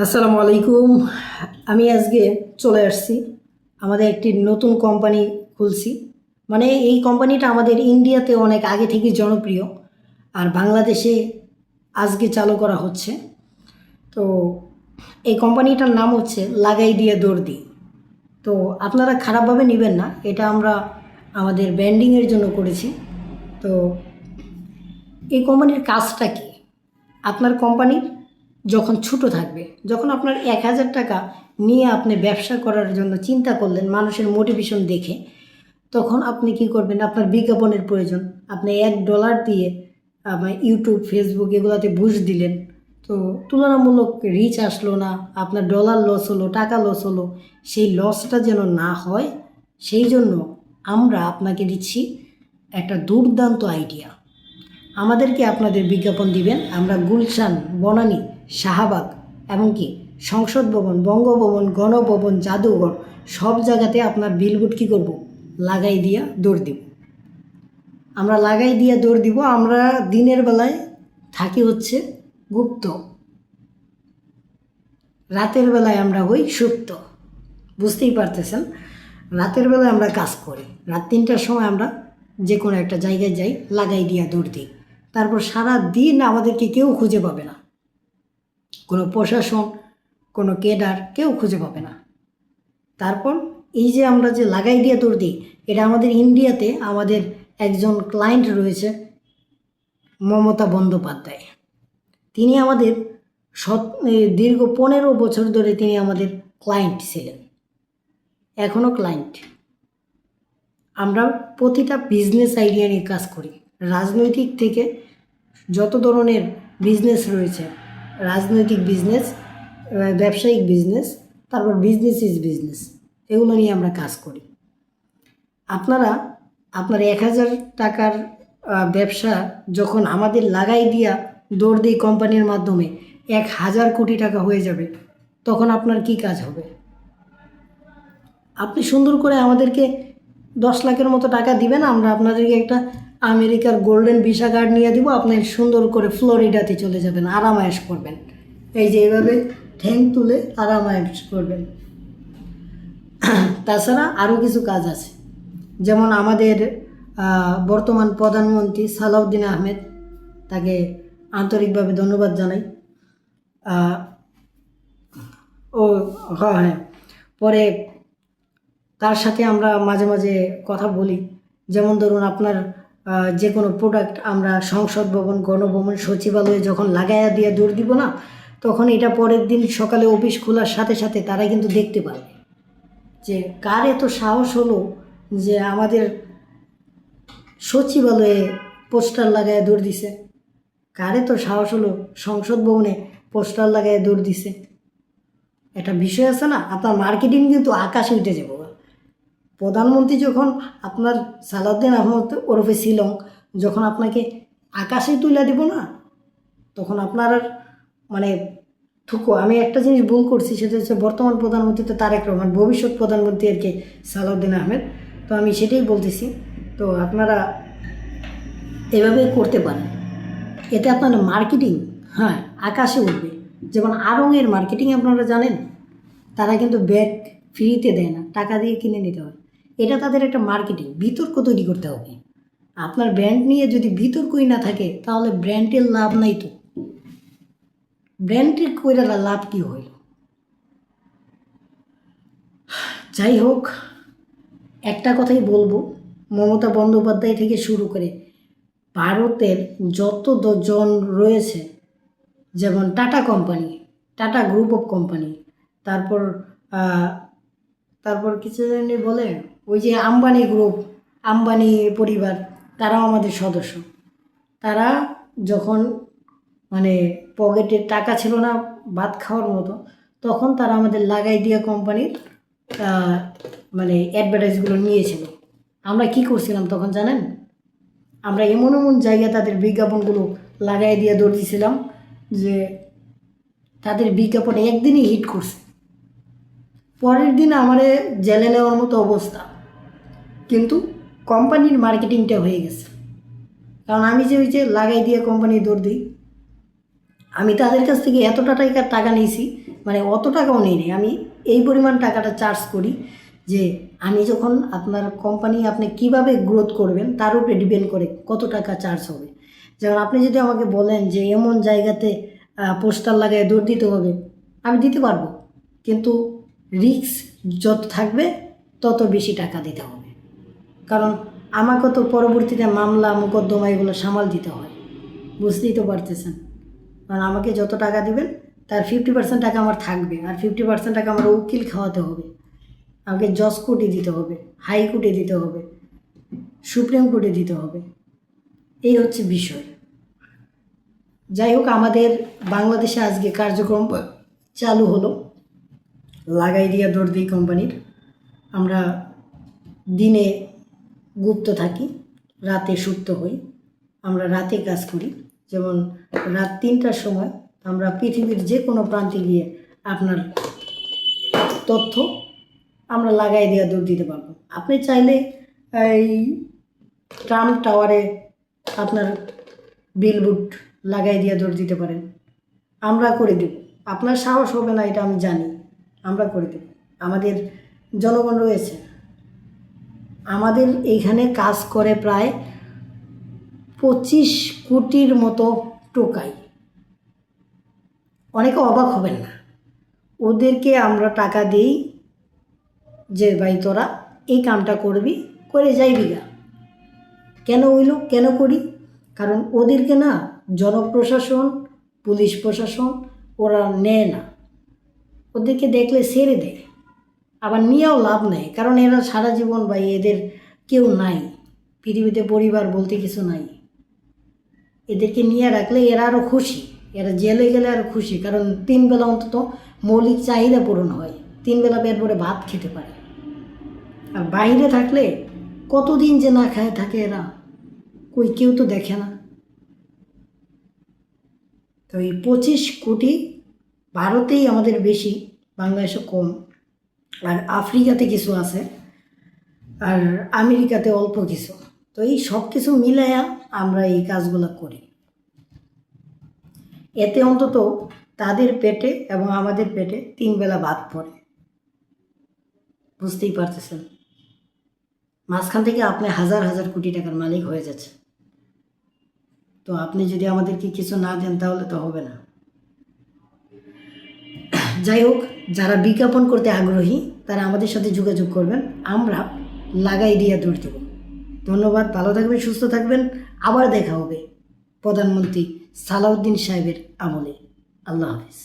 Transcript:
আসসালামু আলাইকুম। আমি আজকে চলে আসছি, আমাদের একটি নতুন কোম্পানি খুলছি। মানে এই কোম্পানিটা আমাদের ইন্ডিয়াতে অনেক আগে থেকেই জনপ্রিয়, আর বাংলাদেশে আজকে চালু করা হচ্ছে। তো এই কোম্পানিটার নাম হচ্ছে লাগাই দিয়ে দর্দি। তো আপনারা খারাপভাবে নেবেন না, এটা আমরা আমাদের ব্র্যান্ডিংয়ের জন্য করেছি। তো এই কোম্পানির কাজটা কি? আপনার কোম্পানির যখন ছোটো থাকবে, যখন আপনার 1,000 টাকা নিয়ে আপনি ব্যবসা করার জন্য চিন্তা করলেন মানুষের মোটিভেশন দেখে, তখন আপনি কি করবেন? আপনার বিজ্ঞাপনের প্রয়োজন। আপনি $1 দিয়ে আপনার ইউটিউব, ফেসবুক এগুলাতে বুস্ট দিলেন, তো তুলনামূলক রিচ আসলো না, আপনার ডলার লস হলো, টাকা লস হলো। সেই লসটা যেন না হয়, সেই জন্য আমরা আপনাকে দিচ্ছি একটা দুর্দান্ত আইডিয়া। আমাদেরকে আপনাদের বিজ্ঞাপন দিবেন, আমরা গুলশান, বনানী, শাহবাগ, এমনকি সংসদ ভবন, বঙ্গভবন, গণভবন, জাদুঘর সব জায়গাতে আপনার বিলবোর্ড কী করব? লাগাই দিয়া দৌড় দিব। আমরা লাগাই দিয়া দৌড় দিব। আমরা দিনের বেলায় থাকি হচ্ছে গুপ্ত, রাতের বেলায় আমরা হই সুপ্ত। বুঝতেই পারতেছেন, রাতের বেলায় আমরা কাজ করি, রাত 3টার সময় আমরা যে কোনো একটা জায়গায় যাই, লাগাই দিয়া দৌড় দিই। তারপর সারা দিন আমাদেরকে কেউ খুঁজে পাবে না, কোনো প্রশাসন, কোনো কেডার কেউ খুঁজে পাবে না। তারপর এই যে আমরা যে লাগাই দিয়ে দৌড় দিই, এটা আমাদের ইন্ডিয়াতে আমাদের একজন ক্লায়েন্ট রয়েছে, মমতা বন্দ্যোপাধ্যায়। তিনি আমাদের দীর্ঘ 15 বছর ধরে তিনি আমাদের ক্লায়েন্ট ছিলেন, এখনও ক্লায়েন্ট। আমরা প্রতিটা বিজনেস আইডিয়া নিয়ে কাজ করি, রাজনৈতিক থেকে যত ধরনের বিজনেস রয়েছে, রাজনৈতিক বিজনেস, ব্যবসায়িক বিজনেস, তারপর বিজনেস ইজ বিজনেস, এগুলো নিয়ে আমরা কাজ করি। আপনারা আপনার 1,000 টাকার ব্যবসা যখন আমাদের লাগাই দিয়া দৌড় দিই কোম্পানির মাধ্যমে 1,000 কোটি টাকা হয়ে যাবে, তখন আপনার কি কাজ হবে? আপনি সুন্দর করে আমাদেরকে 10 লাখের মতো টাকা দিবেন, আমরা আপনাদেরকে একটা আমেরিকার গোল্ডেন ভিসা কার্ড নিয়ে দিব, আপনি সুন্দর করে ফ্লোরিডাতে চলে যাবেন, আরামায়েশ করবেন। এই যে এইভাবে ঠ্যাং তুলে আরামায়েশ করবেন। তাছাড়া আরও কিছু কাজ আছে, যেমন আমাদের বর্তমান প্রধানমন্ত্রী সালাউদ্দিন আহমেদ, তাকে আন্তরিকভাবে ধন্যবাদ জানাই। ও হ্যাঁ, পরে তার সাথে আমরা মাঝে মাঝে কথা বলি। যেমন ধরুন আপনার যে কোনো প্রোডাক্ট আমরা সংসদ ভবন, গণভবন, সচিবালয়ে যখন লাগাইয়া দিয়ে দৌড় দিব না, তখন এটা পরের দিন সকালে অফিস খোলার সাথে সাথে তারা কিন্তু দেখতে পাবে যে কার এত সাহস হলো যে আমাদের সচিবালয়ে পোস্টার লাগাইয়া দৌড় দিছে, কার এত সাহস হলো সংসদ ভবনে পোস্টার লাগাইয়া দৌড় দিছে। একটা বিষয় আছে না, আপনার মার্কেটিং কিন্তু আকাশে উঠে যাবো। প্রধানমন্ত্রী যখন আপনার সালাউদ্দিন আহমদ ওরফে শিলং যখন আপনাকে আকাশে তুলে দিব না, তখন আপনার আর মানে আমি একটা জিনিস ভুল করছি, সেটা হচ্ছে বর্তমান প্রধানমন্ত্রী তো তারেক রহমান, ভবিষ্যৎ প্রধানমন্ত্রী আর কি সালাউদ্দিন আহমেদ। তো আমি সেটাই বলতেছি, তো আপনারা এভাবে করতে পারেন, এতে আপনার মার্কেটিং হ্যাঁ আকাশে উঠবে। যেমন আড়ংয়ের মার্কেটিং আপনারা জানেন, তারা কিন্তু ব্যাগ ফ্রিতে দেয় না, টাকা দিয়ে কিনে নিতে হয়। এটা তাদের একটা মার্কেটিং, বিতর্ক তৈরি করতে হবে। আপনার ব্র্যান্ড নিয়ে যদি বিতর্কই না থাকে, তাহলে ব্র্যান্ডের লাভ নাই। তো ব্র্যান্ডের কইরা লাভ কী হইল? যাই হোক, একটা কথাই বলবো, মমতা বন্দ্যোপাধ্যায় থেকে শুরু করে ভারতের যত জন রয়েছে, যেমন tata company, tata group of company, তারপর তারপর কিছু জানি বলে ওই যে আম্বানি গ্রুপ, আম্বানি পরিবার, তারাও আমাদের সদস্য। তারা যখন মানে পকেটে টাকা ছিল না ভাত খাওয়ার মতো, তখন তারা আমাদের লাগাই দিয়া কোম্পানির মানে অ্যাডভার্টাইজগুলো নিয়েছিল। আমরা কি করছিলাম তখন জানেন? আমরা এমন এমন জায়গায় তাদের বিজ্ঞাপনগুলো লাগাই দিয়ে দৌড় দিয়েছিলাম যে তাদের বিজ্ঞাপন একদিনই হিট করছে, পরের দিন আমারে জেলে নেওয়ার মতো অবস্থা। কিন্তু কোম্পানির মার্কেটিংটা হয়ে গেছে, কারণ আমি যে ওই যে লাগাই দিয়ে কোম্পানি দৌড় দিই, আমি তাদের কাছ থেকে এতটা টাকা নিয়েছি মানে অত টাকাও নেই নি, আমি এই পরিমাণ টাকাটা চার্জ করি যে আমি যখন আপনার কোম্পানি আপনি কিভাবে গ্রোথ করবেন তার উপরে ডিপেন্ড করে কত টাকা চার্জ হবে। যেমন আপনি যদি আমাকে বলেন যে এমন জায়গাতে পোস্টার লাগায় দৌড় দিতে হবে, আমি দিতে পারবো, কিন্তু রিস্ক যত থাকবে তত বেশি টাকা দিতে হবে। কারণ আমাকে তো পরবর্তীতে মামলা মোকদ্দমা এগুলো সামাল দিতে হয়, বুঝতেই তো পারতেছেন। কারণ আমাকে যত টাকা দিবেন তার 50% টাকা আমার থাকবে, আর 50% টাকা আমার উকিল খাওয়াতে হবে, আমাকে জজ কোর্টে দিতে হবে, হাইকোর্টে দিতে হবে, সুপ্রিম কোর্টে দিতে হবে। এই হচ্ছে বিষয়। যাই হোক, আমাদের বাংলাদেশে আজকে কার্যক্রম চালু হলো লাগাই দিয়া দর্দি কোম্পানির। আমরা দিনে গুপ্ত থাকি, রাতে সুপ্ত হই। আমরা রাতে কাজ করি, যেমন রাত 3টার সময় আমরা পৃথিবীর যে কোনো প্রান্তে গিয়ে আপনার তথ্য আমরা লাগাই দেওয়া দৌড় দিতে পারবো। আপনি চাইলে এই ট্রাম্প টাওয়ারে আপনার বিলবোর্ড লাগাই দিয়ে দৌড় দিতে পারেন, আমরা করে দেব। আপনার সাহস হবে না এটা আমি জানি, আমরা করে দেব। আমাদের জনগণ রয়েছে, আমাদের এইখানে কাজ করে প্রায় 25 কোটির মতো টোকাই। অনেকে অবাক হবেন না, ওদেরকে আমরা টাকা দিই যে ভাই তোরা এই কামটা করবি, করে যাইবি গা। কেন হইল, কেন করি? কারণ ওদেরকে না জনপ্রশাসন, পুলিশ প্রশাসন ওরা নেয় না, ওদেরকে দেখলে ছেড়ে দেয়, আবার নিয়েও লাভ নেই। কারণ এরা সারা জীবন ভাই এদের কেউ নাই, পৃথিবীতে পরিবার বলতে কিছু নাই। এদেরকে নিয়ে রাখলে এরা আরও খুশি, এরা জেলে গেলে আরও খুশি, কারণ 3 বেলা অন্তত মৌলিক চাহিদা পূরণ হয়, 3 বেলা পেট ভরে ভাত খেতে পারে। আর বাইরে থাকলে কতদিন যে না খায় থাকে এরা, কই কেউ তো দেখে না। তো এই 25 কোটি ভারতেই আমাদের বেশি, বাংলাদেশে কম, আর আফ্রিকাতে কিছু আছে, আর আমেরিকাতে অল্প কিছু। তো এই সব কিছু মিলাইয়া আমরা এই কাজগুলো করি। এতে অন্তত তাদের পেটে এবং আমাদের পেটে 3 বেলা ভাত পড়ে, বুঝতেই পারতেছেন। মাঝখান থেকে আপনি হাজার হাজার কোটি টাকার মালিক হয়ে যাচ্ছে। তো আপনি যদি আমাদেরকে কিছু না দেন তাহলে তো হবে না। যাই হোক, যারা বিজ্ঞাপন করতে আগ্রহী তারা আমাদের সাথে যোগাযোগ করবেন, আমরা লাগাই দিয়ে দৌড় দেব। ধন্যবাদ, ভালো থাকবেন, সুস্থ থাকবেন। আবার দেখা হবে প্রধানমন্ত্রী সালাউদ্দিন সাহেবের আমলে। আল্লাহ হাফিজ।